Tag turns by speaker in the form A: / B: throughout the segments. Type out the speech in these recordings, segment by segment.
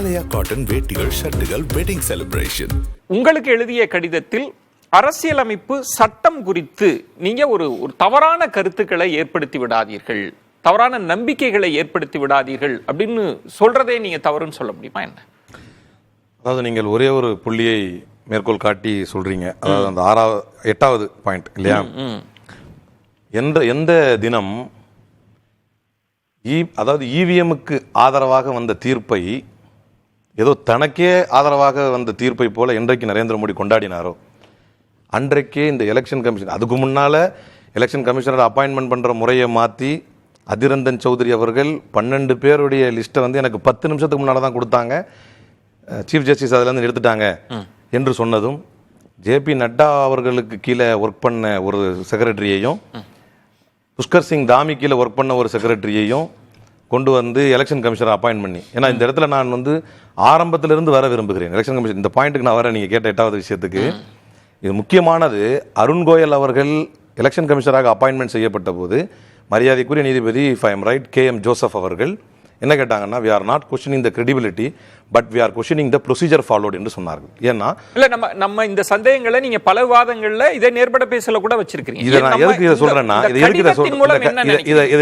A: Himalaya cotton வேட்டிகள், ஷர்ட்டுகள், wedding celebration.
B: உங்களுக்கு எழுதிய கடிதத்தில் அரசியலமைப்பு சட்டம் குறித்து நீங்க ஒரு தவறான கருத்துக்களை ஏற்படுத்தி விடாதீர்கள், தவறான நம்பிக்கைகளை ஏற்படுத்தி விடாதீர்கள் அப்படின்னு சொல்றதே நீங்க தவறுன்னு சொல்ல முடியுமா என்ன?
C: அதாவது நீங்கள் ஒரே ஒரு புள்ளியை மேற்கோள் காட்டி சொல்றீங்க, அதாவது அந்த 8வது பாயிண்ட் இல்லையா? எந்த தினம் அதாவது இவிஎம்முக்கு ஆதரவாக வந்த தீர்ப்பை ஏதோ தனக்கே ஆதரவாக வந்த தீர்ப்பை போல என்றைக்கு நரேந்திர மோடி கொண்டாடினாரோ அன்றைக்கே இந்த எலெக்ஷன் கமிஷன், அதுக்கு முன்னால எலெக்ஷன் கமிஷனர் அப்பாயின்மெண்ட் பண்ற முறையை மாற்றி அதிரந்தன் சௌத்ரி அவர்கள் 12 பேருடைய லிஸ்ட்டை வந்து எனக்கு 10 நிமிஷத்துக்கு முன்னால தான் கொடுத்தாங்க, சீஃப் ஜஸ்டிஸ் அதுல இருந்து எடுத்துட்டாங்க என்று சொன்னதும், ஜேபி நட்டா அவர்களுக்கு கீழே ஒர்க் பண்ண ஒரு செக்ரட்டரியையும் புஷ்கர் சிங் தாமி கீழே ஒர்க் பண்ண ஒரு செக்ரட்டரியையும் கொண்டு வந்து எலெக்ஷன் கமிஷனர் அப்பாயின்ட் பண்ணி, ஏன்னா இந்த இடத்துல நான் வந்து ஆரம்பத்திலிருந்து வர விரும்புகிறேன் எலெக்ஷன் கமிஷன். இந்த பாயிண்ட்டுக்கு நான் வர, நீங்க கேட்ட 8வது விஷயத்துக்கு இது முக்கியமானது. அருண் கோயல் அவர்கள் எலெக்ஷன் கமிஷனராக அப்பாயின்மெண்ட் செய்யப்பட்ட போது மரியாதைக்குரிய நீதிபதி if I am right KM Joseph அவர்கள் என்ன கேட்டாங்கன்னா, we are not questioning the credibility but we are questioning the procedure followed என்று சொன்னார்கள். ஏன்னா
B: இல்ல நம்ம இந்த சந்தேகங்களை நீங்க பல விவாதங்கள்ல இதை நேர்பட பேசல கூட வச்சிருக்கீங்க.
C: இதை நான் எதுக்கு இதை சொல்றேன்னா,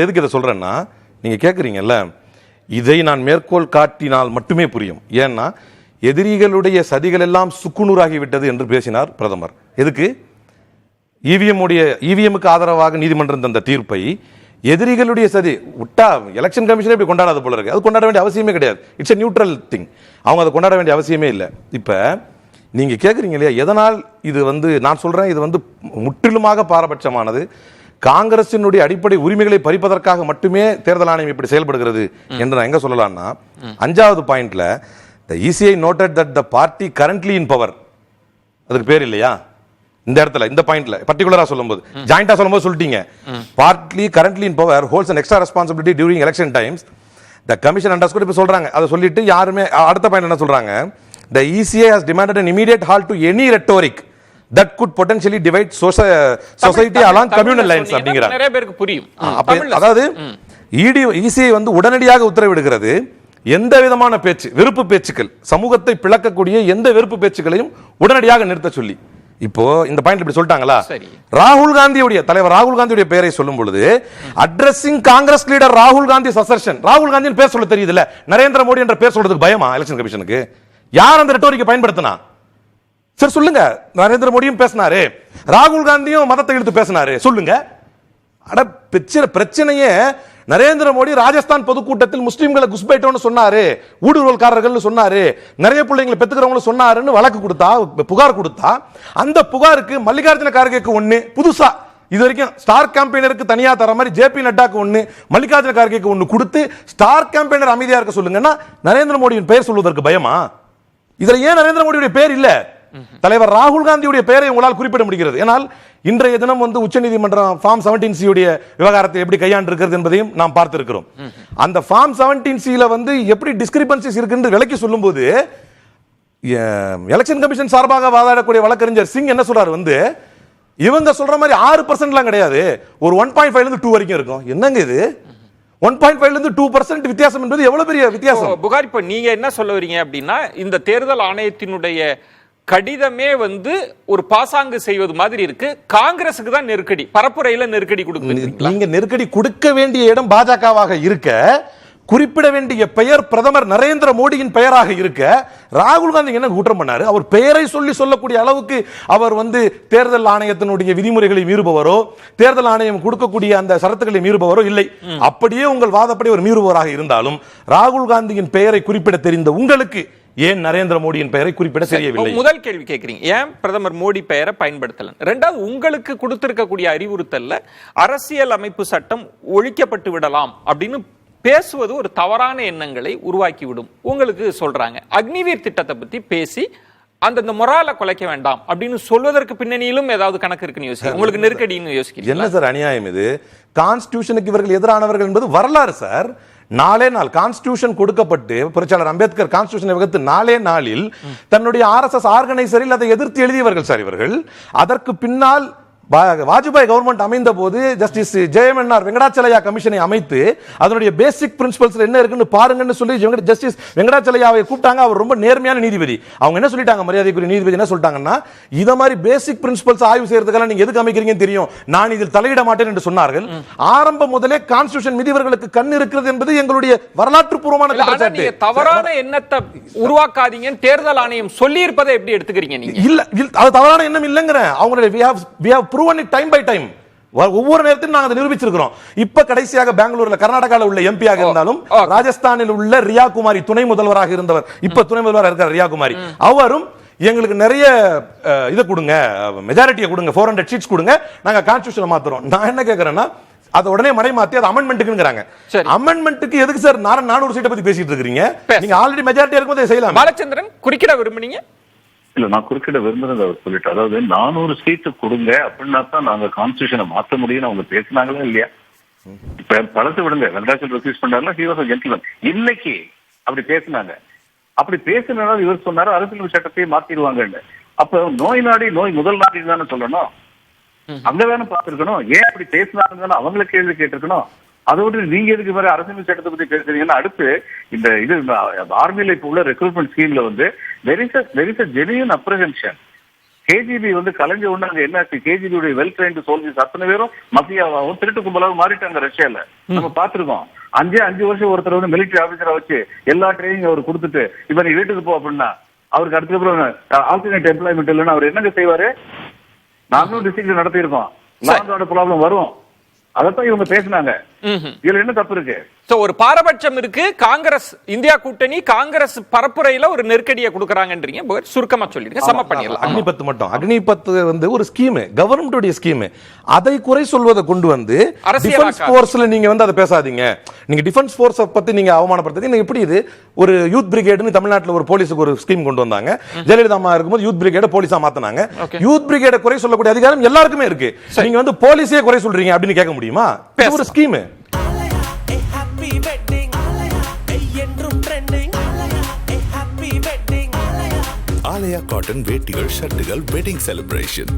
C: எதுக்கு இதை சொல்றேன்னா, நீங்க கேக்குறீங்கல்ல, இதை நான் மேற்கோள் காட்டினால் மட்டுமே புரியும். ஏன்னா எதிரிகளுடைய சதிகள் எல்லாம் சுக்குநூறாகி விட்டது என்று பேசினார் பிரதமர். எதுக்கு? இவிஎம்முக்கு ஆதரவாக நீதிமன்றம் தந்த தீர்ப்பை எதிரிகளுடைய சதி விட்டா எலெக்ஷன் கமிஷனே இப்படி கொண்டாடாத போல இருக்கு. அது கொண்டாட வேண்டிய அவசியமே கிடையாது. It's a neutral thing. அவங்க அதை கொண்டாட வேண்டிய அவசியமே இல்லை. இப்ப நீங்க கேக்குறீங்க இல்லையா, எதனால் இது வந்து, நான் சொல்றேன் இது வந்து முற்றிலுமாக பாரபட்சமானது, காங்கிரசினுடைய அடிப்படை உரிமைகளை பறிப்பதற்காக மட்டுமே தேர்தல் ஆணையம் இப்படி செயல்படுகிறது என்று நான் எங்க சொல்லலாம்னா, 5வது பாயிண்ட்ல the ECI noted that the party currently in power, அதுக்கு பேர் இல்லையா இந்த இடத்துல, இந்த பாயிண்ட்ல பர்టిక్యులரா சொல்லும்போது, ஜாயிண்டா சொல்லும்போது சொல்லிட்டீங்க, partly currently in power holds an extra responsibility during election times the commission underscored. இப்ப சொல்றாங்க, அதை சொல்லிட்டு யாருமே அடுத்த பாயிண்ட் என்ன சொல்றாங்க, the ECI has demanded an immediate halt to any rhetoric that could potentially divide society along communal lines அப்படிங்கறாங்க.
B: நிறைய பேருக்கு புரியும்.
C: அதாவது ECI வந்து உடனடியாக உத்தரவிடுகிறது, எந்த விதமான பேச்சு, வெறுப்பு பேச்சுக்கள், சமூகத்தை பிளக்கக்கூடிய எந்த வெறுப்பு பேச்சுக்களையும் உடனடியாக நிறுத்த சொல்லி. இப்போ இந்த பாயிண்ட் இப்படி சொல்லிட்டாங்களா, ராகுல் காந்தியுடைய தலைவர் ராகுல் காந்தியுடைய பெயரை சொல்லும் பொழுது அட்ரஸிங் காங்கிரஸ் லீடர் ராகுல் காந்தி சசர்ஷன், ராகுல் காந்தியின் பேர் சொல்ல தெரியுதுல, நரேந்திர மோடி என்ற பேர் சொல்றதுக்கு பயமா எலெக்ஷன் கமிஷனுக்கு? யார் அந்த ரெட்டோரிக்கை பயன்படுத்தினா? சரி சொல்லுங்க, நரேந்திர மோடியும் பேசினாரு, ராகுல் காந்தியும் மதத்தை இழுத்து பேசினாரு, சொல்லுங்க. அட பிரச்சனையே நரேந்திர மோடி ராஜஸ்தான் பொதுக்கூட்டத்தில் முஸ்லிம்களை குஸ்பேட்டோன்னு சொன்னாரு, ஊடுருவல்காரர்கள் சொன்னாரு, நிறைய பிள்ளைங்களை பெத்துக்கிறவங்க சொன்னாருன்னு வழக்கு கொடுத்தா, புகார் கொடுத்தா, அந்த புகாருக்கு மல்லிகார்ஜுன கார்கேக்கு ஒண்ணு புதுசா இது வரைக்கும் ஸ்டார் கேம்பெயினருக்கு தனியா தர மாதிரி ஜேபி நட்டாக்கு ஒண்ணு, மல்லிகார்ஜுன கார்கேக்கு ஒண்ணு கொடுத்து ஸ்டார் கேம்பெயினர் அமைதியா இருக்க சொல்லுங்கன்னா நரேந்திர மோடியின் பெயர் சொல்வதற்கு பயமா? இதுல ஏன் நரேந்திர மோடியுடைய பெயர் இல்ல? தலைவர் ராகுல் காந்தியுடைய பெயரை உங்களால் குறிப்பிட முடிகிறது. ஏனால் இன்றைய தினம் வந்து உச்சநீதிமன்றம் ஃபார்ம் 17C உடைய விவகாரத்தை எப்படி கையாண்டு இருக்கிறது என்பதையும் நாம் பார்த்திருக்கிறோம். அந்த ஃபார்ம் 17C வந்து எப்படி டிஸ்கிரிபன்சிஸ் இருக்குன்னு விளக்கி சொல்லும்போது, எலெக்ஷன் கமிஷன் சார்பாக வாதாடக்கூடிய வழக்கறிஞர் சிங் என்ன சொல்றாரு, வந்து இவங்க சொல்ற மாதிரி 6% கிடையாது, ஒரு 1.5 இருந்து 2 வரைக்கும் இருக்கும். என்னங்க இது? 1.5 இருந்து 2% வித்தியாசம் என்பது எவ்வளவு பெரிய வித்தியாசம்.
B: புகார், இப்ப நீங்க என்ன சொல்ல வரீங்க அப்படின்னா, இந்த தேர்தல் ஆணையத்தினுடைய கடிதமே வந்து ஒரு பாசாங்கு செய்வது மாதிரி இருக்கு, காங்கிரசுக்கு தான் நெருக்கடி, பரப்புரையில நெருக்கடி கொடுக்குறீங்க.
C: நீங்க நெருக்கடி கொடுக்க வேண்டிய இடம் பாஜகவாக இருக்க, குறிப்பிட வேண்டிய பெயர் பிரதமர் நரேந்திர மோடியின் பெயராக இருக்க, ராகுல் காந்தி என்ன குற்றம் பண்ணாரு? அவர் பெயரை சொல்லக்கூடிய அளவுக்கு அவர் வந்து தேர்தல் ஆணையத்தினுடைய விதிமுறைகளை மீறுபவரோ, தேர்தல் ஆணையம் கொடுக்கக்கூடிய அந்த சரத்துக்களை மீறுபவரோ இல்லை. அப்படியே உங்கள் வாதப்படி ஒரு மீறுபவராக இருந்தாலும் ராகுல் காந்தியின் பெயரை குறிப்பிட தெரிந்த உங்களுக்கு ஏன் நரேந்திர மோடியின் பெயரை குறிப்பிட தெரியவில்லை?
B: முதல் கேள்வி கேட்கிறீங்க, ஏன் பிரதமர் மோடி பெயரை பயன்படுத்தல? இரண்டாவது, உங்களுக்கு கொடுத்திருக்கக்கூடிய அறிவுறுத்தல்ல அரசியல் அமைப்பு சட்டம் ஒழிக்கப்பட்டு விடலாம் அப்படின்னு பேசுவது ஒரு தவறான எண்ணங்களை உருவாக்கி விடும் உங்களுக்கு சொல்றாங்க. அக்னிவீர் திட்டத்தை பத்தி பேசி அந்த மொராலை குலைக்க வேண்டாம் அப்படின்னு சொல்வதற்கு பின்னணியிலும் ஏதாவது கணக்கு இருக்குன்னு யோசிக்க, உங்களுக்கு நெருக்கடின்னு யோசிக்கிறீங்க.
C: என்ன சார் அநியாயம் இது? கான்ஸ்டிடியூஷனுக்கு இவர்கள் எதிரானவர்கள் என்பது வரலாறு சார். நாளே நாள் கான்ஸ்டிடியூஷன் கொடுக்கப்பட்டு புரட்சியாளர் அம்பேத்கர் கான்ஸ்டிடியூஷனை வகுத்து நாளே நாளில் தன்னுடைய RSS ஆர்கனைசரில் அதை எதிர்த்து எழுதியவர்கள் சார் இவர்கள். அதற்கு பின்னால் வாஜ்பாய் கவர்மெண்ட் அமைந்த போது ஜஸ்டிஸ் ஜெயமன்னார் வெங்கடாச்சலையா கமிஷனை அமைத்து அதனுடைய பேசிக் பிரின்சிபல்ஸ் என்ன இருக்குன்னு பாருங்கன்னு சொல்லி ஜஸ்டிஸ் வெங்கடாச்சலையாவை கூப்பிட்டாங்க. அவர் ரொம்ப நேர்மையான நீதிபதி. அவங்க என்ன சொல்லிட்டாங்க, மரியாதைக்குரிய நீதிபதி என்ன சொல்லிட்டாங்கன்னா, இத மாதிரி பேசிக் பிரின்சிபல்ஸ் ஆய்வு செய்யறதுக்கெல்லாம் நீங்க எதுக்கு அமைக்கிறீங்கன்னு தெரியும், நான் இதில் தலையிட மாட்டேன் என்று சொன்னார்கள். ஆரம்பம் முதலே கான்ஸ்டிடியூஷன் மீதிவர்களுக்கு கண் இருக்கிறது என்பது எங்களுடைய வரலாற்று பூர்வமான குற்றச்சாட்டு.
B: தவறான எண்ணத்தை உருவாக்காதீங்க தேர்தல் ஆணையம் சொல்லி இருப்பதை எப்படி எடுத்துக்கிறீங்க நீங்க?
C: இல்ல அது தவறான எண்ணம் இல்லங்கற. அவங்களுடைய we have proven it time by time. ஒவ்வொரு நேரத்திலும் நாங்க அதை நிரூபிச்சிருக்கிறோம். இப்ப கடைசியாக பெங்களூர்ல கர்நாடகாவில் உள்ள எம்பியாக இருந்தாலும் ராஜஸ்தானில் உள்ள ரியா குமாரி துணை முதல்வராக இருந்தவர், இப்ப துணை முதல்வராக இருக்கார் ரியா குமாரி, அவரும் எங்களுக்கு நிறைய இதை கொடுங்க, மெஜாரிட்டியை கொடுங்க, 400 சீட்ஸ் கொடுங்க, நாங்க கான்ஸ்டிடியூஷனை மாத்துறோம். நான் என்ன கேக்குறேன்னா, அதை உடனே மடை மாத்தி அது அமெண்ட்மென்ட்க்குங்கறாங்க. அமெண்ட்மென்ட்க்கு எதுக்கு சார் 400 சீட்டை பத்தி பேசிட்டு இருக்கீங்க? நீங்க ஆல்ரெடி மெஜாரிட்டி இருக்கும்போது செய்யலாம்.
B: பாலச்சந்திரன் குறுக்கிட விரும்புனீங்க?
D: இல்ல, நான் குறுக்கிட விரும்புறது அவர் சொல்லிட்டு, அதாவது 400 சீட்டு கொடுங்க அப்படின்னா தான் நாங்க கான்ஸ்டிடியூஷனை மாற்ற முடியும்னு அவங்க பேசினாங்களா இல்லையா? இப்ப பழத்தை விடுங்க, வெங்கடாச்சலம் ரெக்யூஸ் பண்ணாருல, ஹி வாஸ் எ ஜென்டில்மேன். இன்னைக்கு அப்படி பேசினாங்க. அப்படி பேசினாலும் இவர் சொன்னாரு அரசியல் சட்டத்தையே மாத்திடுவாங்கன்னு. அப்ப நோய் நாடி நோய் முதல் நாடி தானே சொல்லணும், அங்கதானே பார்த்திருக்கணும். ஏன் அப்படி பேசினாங்கன்னு அவங்களை கேள்வி கேட்டிருக்கணும். அதோடு நீங்க எதுக்கு வேற அரசியல் சட்டத்தை பத்தி பேசுறீங்கன்னா, அடுத்து இந்த இது ஆர்மியில இப்ப உள்ள ரெக்ரூட்மெண்ட் ஸ்கீம்ல வந்து there is a genuine apprehension. KGP வந்து கலைஞ்ச ஒண்ணு அங்க என்னாச்சு, கேஜிபி வெல் ட்ரெயின்டு சோல்ஜர்ஸ் அத்தனை பேரும் மத்தியாவும் திருட்டு கும்பலாவும் மாறிட்டாங்க ரஷ்யால. நம்ம பாத்துருக்கோம். 5 வருஷம் ஒருத்தர் வந்து மிலிட்டரி ஆபீசரா வச்சு எல்லா ட்ரைனிங் அவர் கொடுத்துட்டு இப்ப நீ வீட்டுக்கு போ அப்படின்னா அவருக்கு அதுக்கப்புறம் ஆல்டர்னேட் எம்ப்ளாய்மெண்ட் இல்லைன்னா அவர் என்னங்க செய்வாரு? நாங்களும் டிஸ்ட்ரிக்ட் நடத்தியிருக்கோம், லாங்கோட ப்ராப்ளம் வரும். அதத்தான் இவங்க பேசினாங்க. இதுல என்ன தப்பு இருக்கு?
B: ஒரு பாரபட்சம் இருக்கு. காங்கிரஸ் இந்தியா கூட்டணி காங்கிரஸ் பரப்புரையில ஒரு நெருக்கடியை கொடுக்கறாங்கன்றீங்க. சுருக்கமா சொல்லிடுங்க, சம பண்ணிடலாம்.
C: அக்னிபத் மட்டும், அக்னிபத் வந்து ஒரு ஸ்கீம், கவர்மெண்டோட ஸ்கீம். அதை குறை சொல்வதை கொண்டு வந்து டிஃபென்ஸ் ஃபோர்ஸ்ல நீங்க வந்து அதை பேசாதீங்க. நீங்க டிஃபென்ஸ் ஃபோர்ஸ் பத்தி நீங்க அவமானப்படுத்துறீங்க. எப்படி இது ஒரு யூத் பிரிகேட்னு தமிழ்நாட்டில் ஒரு போலீஸுக்கு ஒரு ஸ்கீம் கொண்டு வந்தாங்க. ஜெயலலிதா அம்மா இருக்கும்போது யூத் பிரிகேட போலீஸா மாத்தினாங்க. யூத் பிரிகேட குறை சொல்லக்கூடிய அதிகாரம் எல்லாருக்குமே இருக்கு. நீங்க வந்து போலீஸே குறை சொல்றீங்க அப்படின்னு கேட்க முடியுமா? இது ஒரு ஸ்கீம்.
A: ஆலயா காட்டன் வேட்டிகள் ஷர்ட்டுகள் வெட்டிங் செலிப்ரேஷன்.